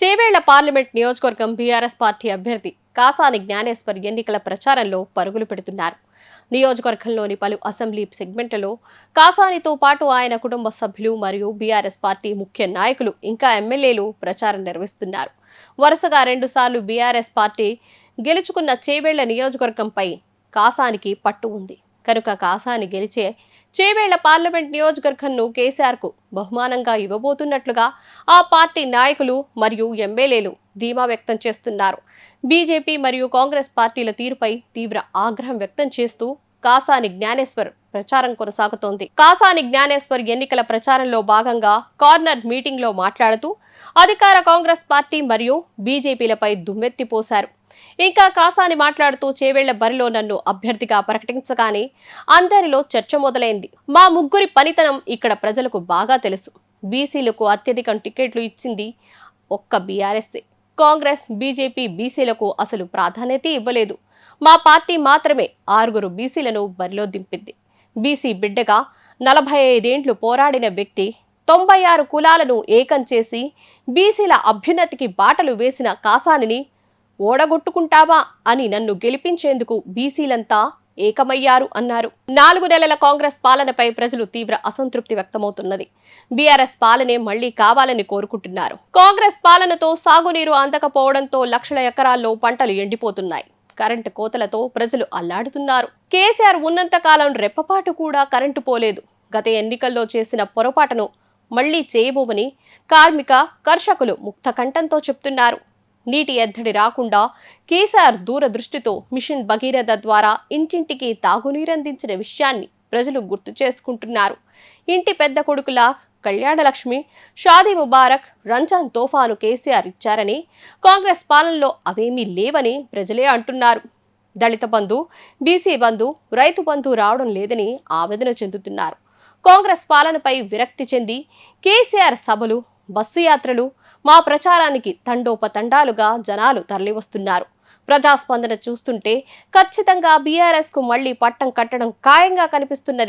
Chevella parliament నియోజకవర్గం BRS party అభ్యర్థి కాసాని జ్ఞానేశ్వర్ ఎన్నికల ప్రచారంలో పరుగులు పెడుతున్నారు. నియోజకవర్గంలోని పలు అసెంబ్లీ సెగ్మెంట్లలో కాసానితో పాటు ఆయన కుటుంబ సభ్యులు మరియు బీఆర్ఎస్ పార్టీ ముఖ్య నాయకులు ఇంకా ఎమ్మెల్యేలు ప్రచారం నిర్వహిస్తున్నారు. వరుసగా 2 సార్లు బీఆర్ఎస్ పార్టీ గెలుచుకున్న చేవేళ్ల నియోజకవర్గంపై కాసానికి పట్టు ఉంది కనుక కాసాని గెలిచే చేవేళ్ల పార్లమెంట్ నియోజకవర్గంను కేసీఆర్ కు బహుమానంగా ఇవ్వబోతున్నట్లుగా ఆ పార్టీ నాయకులు మరియు ఎమ్మెల్యేలు ధీమా వ్యక్తం చేస్తున్నారు. బీజేపీ మరియు కాంగ్రెస్ పార్టీల తీరుపై తీవ్ర ఆగ్రహం వ్యక్తం చేస్తూ కాసాని జ్ఞానేశ్వర్ ప్రచారం కొనసాగుతోంది. కాసాని జ్ఞానేశ్వర్ ఎన్నికల ప్రచారంలో భాగంగా కార్నర్ మీటింగ్ లో మాట్లాడుతూ అధికార కాంగ్రెస్ పార్టీ మరియు బీజేపీలపై దుమ్మెత్తిపోశారు. ఇంకా కాసాని మాట్లాడుతూ చేవేళ్ల బరిలో నన్ను అభ్యర్థిగా ప్రకటించగానే అందరిలో చర్చ మొదలైంది. మా ముగ్గురి పనితనం ఇక్కడ ప్రజలకు బాగా తెలుసు. బీసీలకు అత్యధికం టికెట్లు ఇచ్చింది ఒక్క బీఆర్ఎస్ఏ. కాంగ్రెస్, బీజేపీ బీసీలకు అసలు ప్రాధాన్యత ఇవ్వలేదు. మా పార్టీ మాత్రమే 6 బీసీలను బరిలో దింపింది. బీసీ బిడ్డగా 45 ఏండ్లు పోరాడిన వ్యక్తి 96 కులాలను ఏకం చేసి బీసీల అభ్యున్నతికి బాటలు వేసిన కాసానిని ఓడగొట్టుకుంటావా అని నన్ను గెలిపించేందుకు బీసీలంతా ఏకమయ్యారు అన్నారు. 4 నెలల కాంగ్రెస్ పాలనపై ప్రజలు తీవ్ర అసంతృప్తి వ్యక్తమవుతున్నది. బీఆర్ఎస్ పాలనే మళ్లీ కావాలని కోరుకుంటున్నారు. కాంగ్రెస్ పాలనతో సాగునీరు అందకపోవడంతో లక్షల ఎకరాల్లో పంటలు ఎండిపోతున్నాయి. కరెంటు కోతలతో ప్రజలు అల్లాడుతున్నారు. కేసీఆర్ ఉన్నంత కాలం రెప్పపాటు కూడా కరెంటు పోలేదు. గత ఎన్నికల్లో చేసిన పొరపాటును మళ్లీ చేయబోమని కార్మిక, కర్షకులు ముక్త కంఠంతో చెప్తున్నారు. నీటి ఎద్దడి రాకుండా కేసీఆర్ దూరదృష్టితో మిషన్ భగీరథ ద్వారా ఇంటింటికి తాగునీరందించిన విషయాన్ని ప్రజలు గుర్తు చేసుకుంటున్నారు. ఇంటి పెద్ద కొడుకుల కళ్యాణలక్ష్మి, షాదీ ముబారక్, రంజాన్ తోఫాను కేసీఆర్ ఇచ్చారని, కాంగ్రెస్ పాలనలో అవేమీ లేవని ప్రజలే అంటున్నారు. దళిత బంధు, బీసీ బంధు, రైతు బంధు రావడం లేదని ఆవేదన చెందుతున్నారు. కాంగ్రెస్ పాలనపై విరక్తి చెంది కేసీఆర్ సభలు, బస్సు యాత్రలు, మా ప్రచారానికి తండోపతండాలుగా జనాలు తరలివస్తున్నారు. ప్రజాస్పందన చూస్తుంటే ఖచ్చితంగా బీఆర్ఎస్ కు మళ్లీ పట్టం కట్టడం ఖాయంగా కనిపిస్తున్నది.